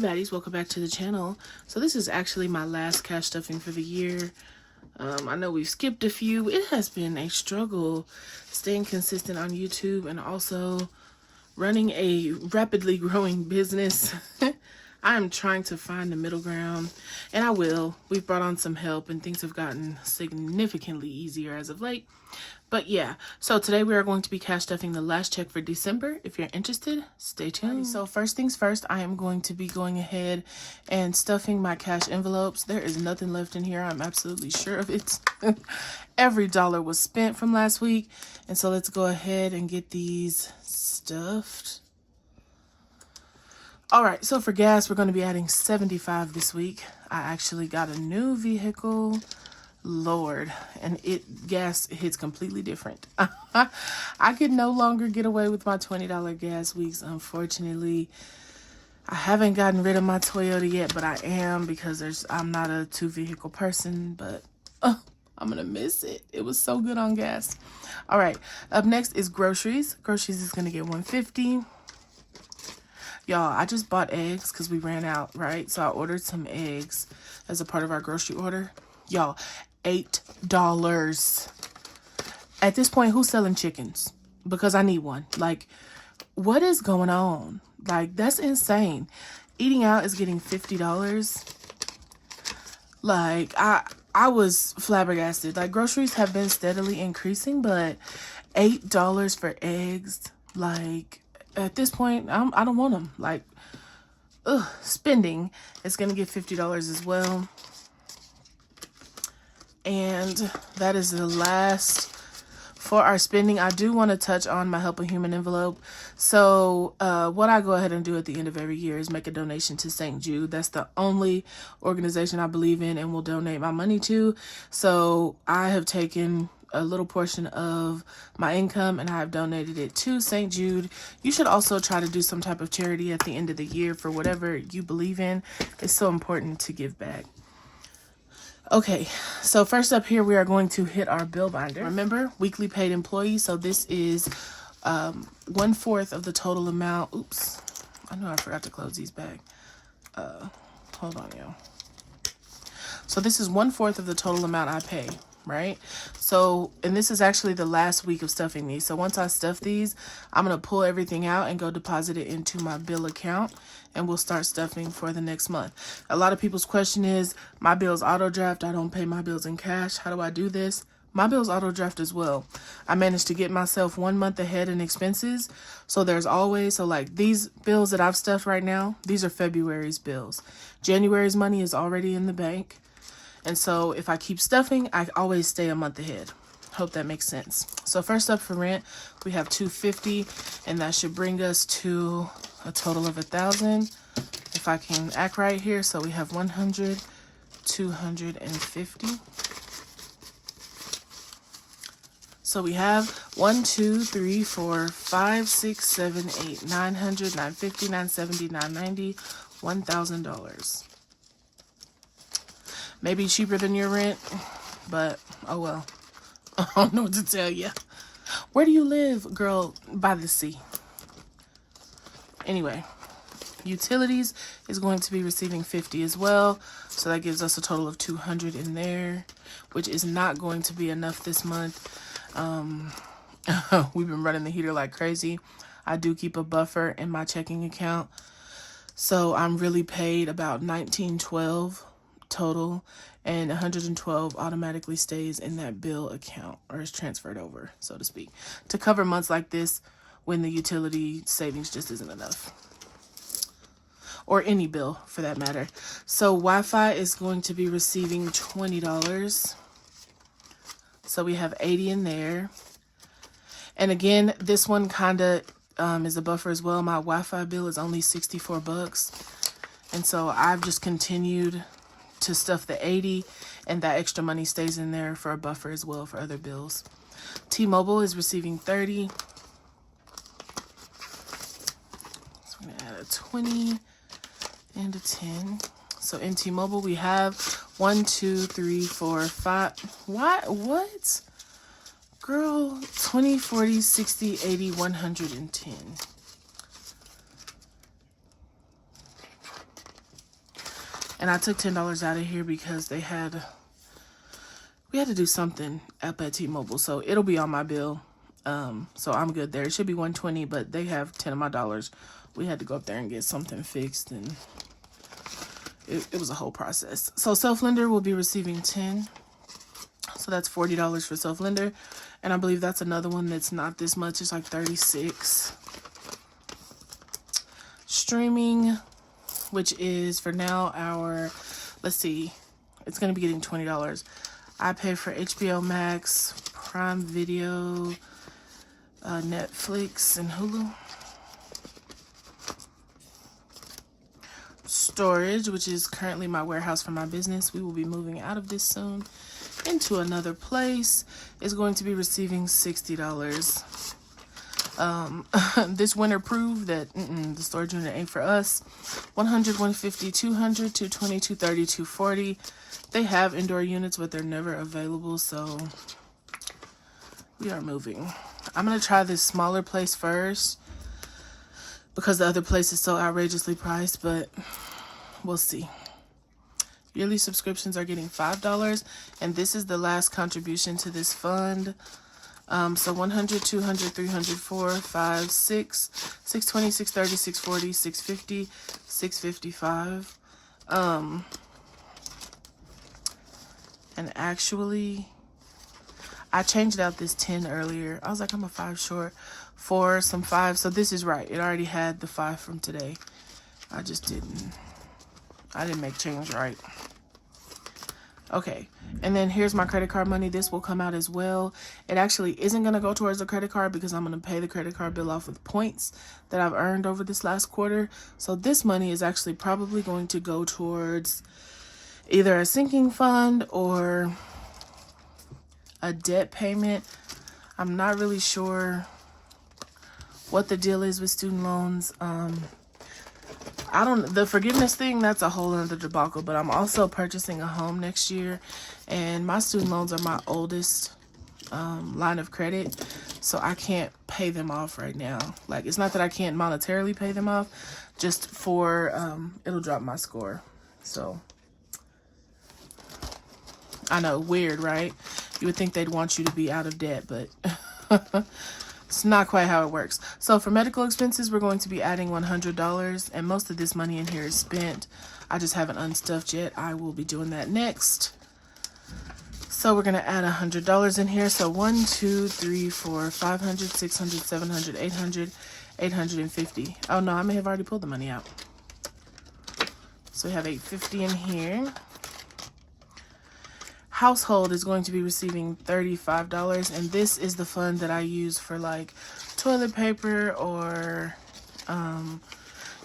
Baddies, welcome back to the channel. So this is actually my last cash stuffing for the year. I know we've skipped a few. It has been a struggle staying consistent on YouTube and also running a rapidly growing business. I am trying to find the middle ground, and I will. We've brought on some help and things have gotten significantly easier as of late. But yeah, so today we are going to be cash stuffing the last check for December. If you're interested, stay tuned. So first things first, I am going to be going ahead and stuffing my cash envelopes. There is nothing left in here. I'm absolutely sure of it. Every dollar was spent from last week. And so let's go ahead and get these stuffed. All right, so for gas, we're going to be adding 75 this week. I actually got a new vehicle. Lord, and gas hits completely different. I can no longer get away with my $20 gas weeks, unfortunately. I haven't gotten rid of my Toyota yet, but I am, because I'm not a two-vehicle person, but I'm gonna miss it. It was so good on gas. All right, up next is groceries. Groceries is gonna get $150. Y'all, I just bought eggs because we ran out, right? So I ordered some eggs as a part of our grocery order. Y'all, $8. At this point, who's selling chickens? Because I need one. Like, what is going on? Like, that's insane. Eating out is getting $50. Like, I was flabbergasted. Like, groceries have been steadily increasing, but $8 for eggs, like, at this point, I don't want them. Like, spending is gonna get $50 as well. And that is the last for our spending. I do want to touch on my Help a Human envelope. So what I go ahead and do at the end of every year is make a donation to St. Jude. That's the only organization I believe in and will donate my money to. So I have taken a little portion of my income and I have donated it to St. Jude. You should also try to do some type of charity at the end of the year for whatever you believe in. It's so important to give back. Okay, so first up here, we are going to hit our bill binder. Remember, weekly paid employees. So this is 1/4 of the total amount. Oops, I know I forgot to close these back. Hold on, y'all. So this is 1/4 of the total amount I pay, right? So, and this is actually the last week of stuffing these. So once I stuff these, I'm going to pull everything out and go deposit it into my bill account, and we'll start stuffing for the next month. A lot of people's question is, my bills auto draft. I don't pay my bills in cash. How do I do this? My bills auto draft as well. I managed to get myself 1 month ahead in expenses. So there's always, so like these bills that I've stuffed right now, these are February's bills. January's money is already in the bank. And so if I keep stuffing, I always stay a month ahead. Hope that makes sense. So first up for rent, we have $250, and that should bring us to a total of $1,000. If I can act right here, so we have 100, 250. So we have 1, 2, 3, 4, 5, 6, 7, 8, 900, 950, 970, 990, $1,000. Maybe cheaper than your rent, but oh well. I don't know what to tell you. Where do you live, girl? By the sea. Anyway, utilities is going to be receiving $50 as well. So that gives us a total of $200 in there, which is not going to be enough this month. We've been running the heater like crazy. I do keep a buffer in my checking account. So I'm really paid about $19.12 total, and $112 automatically stays in that bill account, or is transferred over, so to speak, to cover months like this when the utility savings just isn't enough, or any bill for that matter. So Wi-Fi is going to be receiving $20. So we have 80 in there. And again, this one kind of is a buffer as well. My Wi-Fi bill is only $64. And so I've just continued to stuff the 80, and that extra money stays in there for a buffer as well for other bills. T-Mobile is receiving 30. So we're gonna add a 20 and a 10. So in T-Mobile we have 1, 2, 3, 4, 5. What? Girl, 20, 40, 60, 80, 110. And I took $10 out of here because we had to do something up at T-Mobile. So it'll be on my bill. So I'm good there. It should be $120, but they have 10 of my dollars. We had to go up there and get something fixed, and it was a whole process. So self-lender will be receiving 10. So that's $40 for self-lender. And I believe that's another one that's not this much. It's like 36. Streaming, which is for now our, let's see, it's going to be getting $20. I pay for HBO Max, Prime Video, Netflix, and Hulu. Storage, which is currently my warehouse for my business. We will be moving out of this soon into another place. Is going to be receiving $60. This winter proved that the storage unit ain't for us. 100, 150, 200, 220, 230, 240. They have indoor units, but they're never available, so we are moving. I'm going to try this smaller place first because the other place is so outrageously priced, but we'll see. Yearly subscriptions are getting $5, and this is the last contribution to this fund. So 100, 200, 300, 4, 5, 6, 620, 630, 640, 650, 655. And actually, I changed out this 10 earlier. I was like, I'm a 5 short for some 5. So this is right. It already had the 5 from today. I didn't make change right. Okay, and then here's my credit card money. This will come out as well. It actually isn't going to go towards the credit card because I'm going to pay the credit card bill off with points that I've earned over this last quarter. So this money is actually probably going to go towards either a sinking fund or a debt payment. I'm not really sure what the deal is with student loans. The forgiveness thing, that's a whole other debacle, but I'm also purchasing a home next year, and my student loans are my oldest line of credit, so I can't pay them off right now. Like, it's not that I can't monetarily pay them off, just for it'll drop my score. So I know, weird, right? You would think they'd want you to be out of debt, but it's not quite how it works. So for medical expenses, we're going to be adding $100, and most of this money in here is spent. I just haven't unstuffed yet. I will be doing that next. So we're going to add $100 in here. So 1, 2, 3, 4, 500, 600, 700, 800, 850. Oh no, I may have already pulled the money out. So we have $850 in here. Household is going to be receiving $35, and this is the fund that I use for like toilet paper or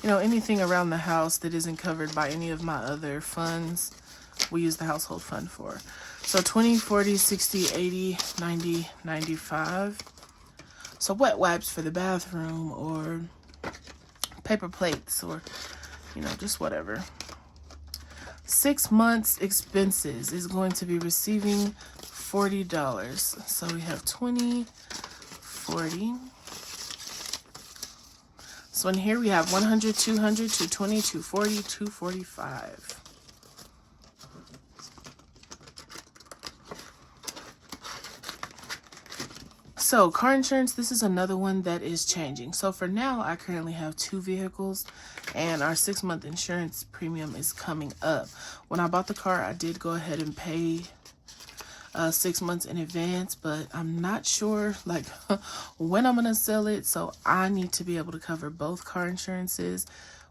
anything around the house that isn't covered by any of my other funds. We use the household fund for. So 20, 40, 60, 80, 90, 95. So wet wipes for the bathroom, or paper plates, or just whatever. 6 months expenses is going to be receiving $40. So we have 20, 40. So in here we have 100, 200, 220, 240, 245. So car insurance, this is another one that is changing. So for now, I currently have 2 vehicles, and our 6-month insurance premium is coming up. When I bought the car, I did go ahead and pay 6 months in advance, but I'm not sure when I'm gonna sell it. So I need to be able to cover both car insurances.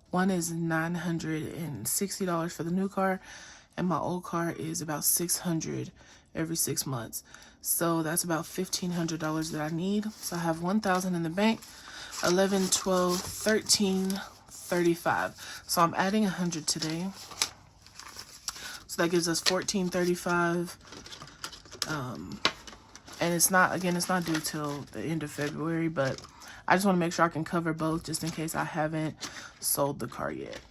One is $960 for the new car, and my old car is about $600 every 6 months. So that's about $1,500 that I need. So I have $1,000 in the bank, 11, 12, 13, 35. So I'm adding 100 today. So that gives us $1,435. And it's not due till the end of February, but I just want to make sure I can cover both just in case I haven't sold the car yet.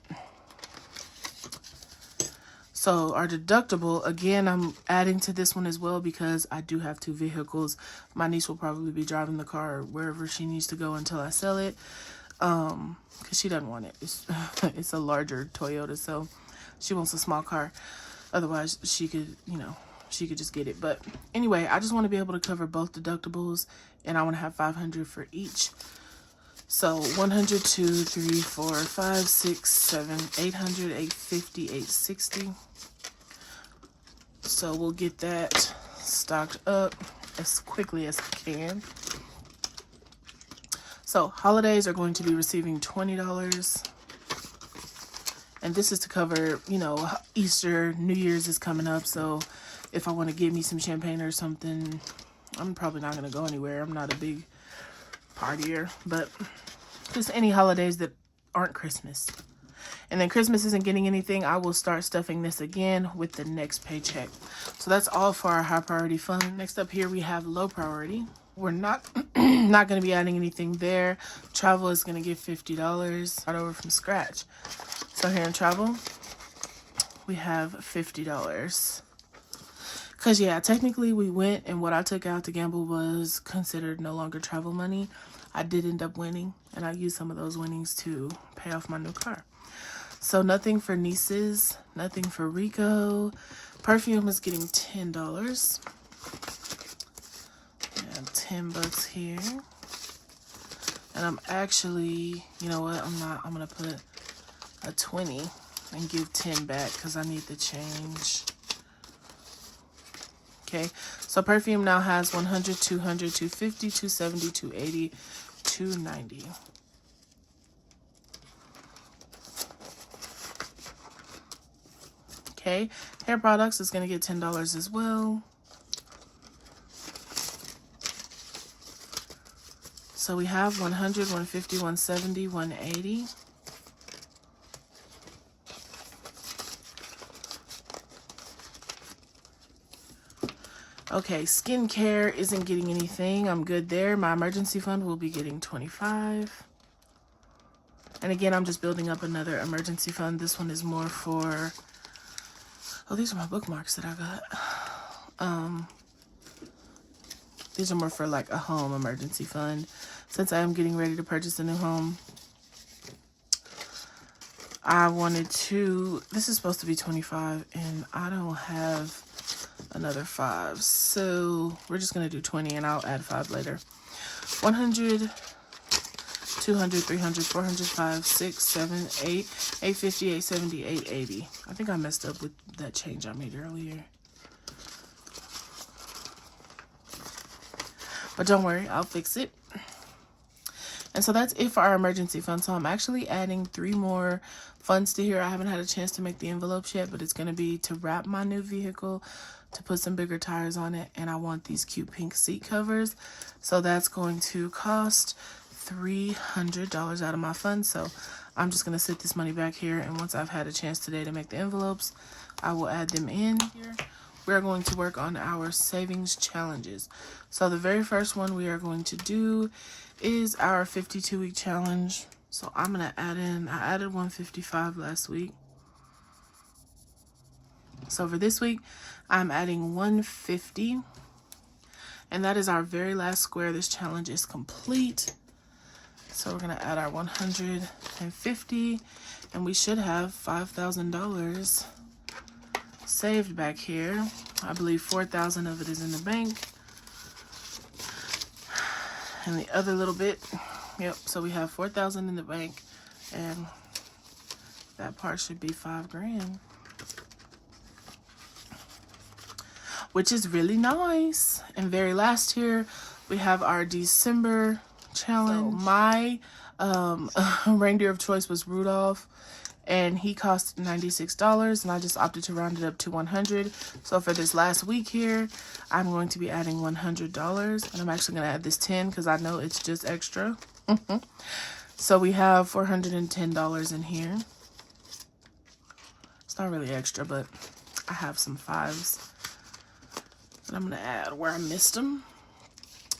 So our deductible, again, I'm adding to this one as well because I do have 2 vehicles. My niece will probably be driving the car wherever she needs to go until I sell it, because she doesn't want it. It's a larger Toyota, so She wants a small car. Otherwise, she could, you know, she could just get it. But anyway, I just want to be able to cover both deductibles, and I want to have $500 for each. So 100, 2, 3, 4, 5, 6, 7, 800, 850, 860. So we'll get that stocked up as quickly as we can. So holidays are going to be receiving $20. And this is to cover, you know, Easter, New Year's is coming up. So if I want to get me some champagne or something, I'm probably not going to go anywhere. I'm not a big partier, but just any holidays that aren't Christmas. And then Christmas isn't getting anything. I will start stuffing this again with the next paycheck. So that's all for our high priority fund. Next up here, we have low priority. We're not not going to be adding anything there. Travel is going to give $50. Start over from scratch. So here in travel, we have $50. Because, yeah, technically we went, and what I took out to gamble was considered no longer travel money. I did end up winning, and I used some of those winnings to pay off my new car. So nothing for nieces, nothing for Rico. Perfume is getting $10. And $10 here. And I'm actually, you know what, I'm going to put a 20 and give 10 back because I need the change. Okay, so perfume now has 100, 200, 250, 270, 280, 290. Okay, hair products is going to get $10 as well. So we have 100, 150, 170, 180. Okay, skincare isn't getting anything. I'm good there. My emergency fund will be getting 25. And again, I'm just building up another emergency fund. This one is more for... Oh, these are my bookmarks that I got. These are more for like a home emergency fund. Since I am getting ready to purchase a new home, I wanted to... This is supposed to be 25, and I don't have another 5. So we're just going to do 20, and I'll add 5 later. 100... 200, 300, 400, 5, 6, 7, 8, 850, 870, 880. I think I messed up with that change I made earlier. But don't worry, I'll fix it. And so that's it for our emergency fund. So I'm actually adding 3 more funds to here. I haven't had a chance to make the envelopes yet, but it's going to be to wrap my new vehicle, to put some bigger tires on it, and I want these cute pink seat covers. So that's going to cost $300 out of my fund. So I'm just going to sit this money back here, and once I've had a chance today to make the envelopes, I will add them in here. We're going to work on our savings challenges. So the very first one we are going to do is our 52-week challenge. So I'm going to add in, I added 155 last week. So for this week, I'm adding 150. And that is our very last square. This challenge is complete. So we're going to add our 150, and we should have $5,000 saved back here. I believe 4,000 of it is in the bank. And the other little bit, yep, so we have 4,000 in the bank, and that part should be $5,000. Which is really nice. And very last here, we have our December challenge. So my reindeer of choice was Rudolph, and he cost $96, and I just opted to round it up to 100. So for this last week here, I'm going to be adding $100, and I'm actually going to add this 10 because I know it's just extra. So we have $410 in here. It's not really extra, but I have some 5s that I'm going to add where I missed them.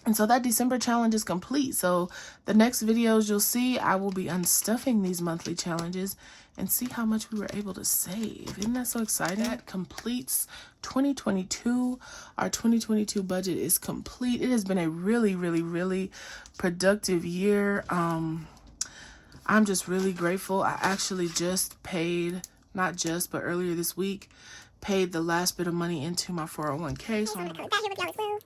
And so that December challenge is complete. So the next videos you'll see, I will be unstuffing these monthly challenges and see how much we were able to save. Isn't that so exciting? That completes 2022. Our 2022 budget is complete. It has been a really, really, really productive year. I'm just really grateful. I actually just paid not just, but earlier this week, paid the last bit of money into my 401k. So I'm back here with y'all as well.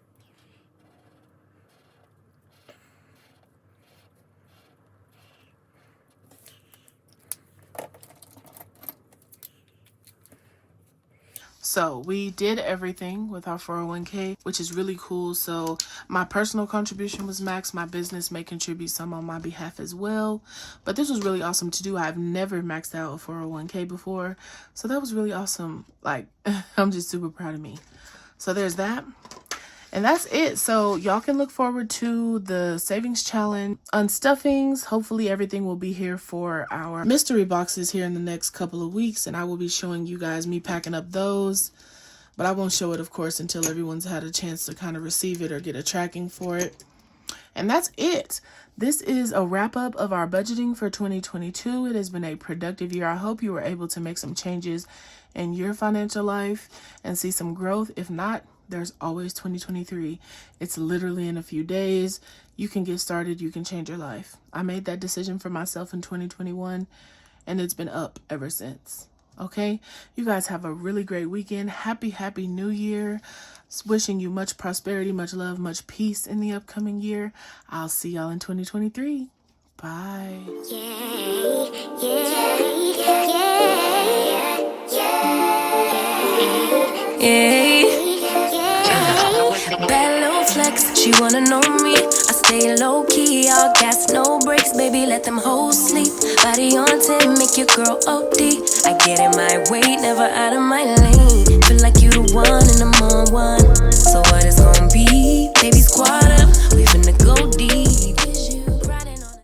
So we did everything with our 401k, which is really cool. So my personal contribution was maxed. My business may contribute some on my behalf as well. But this was really awesome to do. I've never maxed out a 401k before. So that was really awesome. Like, I'm just super proud of me. So there's that. And that's it. So y'all can look forward to the savings challenge unstuffings. Hopefully everything will be here for our mystery boxes here in the next couple of weeks. And I will be showing you guys me packing up those. But I won't show it, of course, until everyone's had a chance to kind of receive it or get a tracking for it. And that's it. This is a wrap up of our budgeting for 2022. It has been a productive year. I hope you were able to make some changes in your financial life and see some growth. If not, there's always 2023. It's literally in a few days. You can get started. You can change your life. I made that decision for myself in 2021 and it's been up ever since. Okay, you guys have a really great weekend. Happy New Year. Wishing you much prosperity, much love, much peace in the upcoming year. I'll see y'all in 2023. Bye. Bad little flex, she wanna know me. I stay low key, all gas, no brakes, baby, let them hoes sleep. Body on 10, make your girl OD. I get in my way, never out of my lane.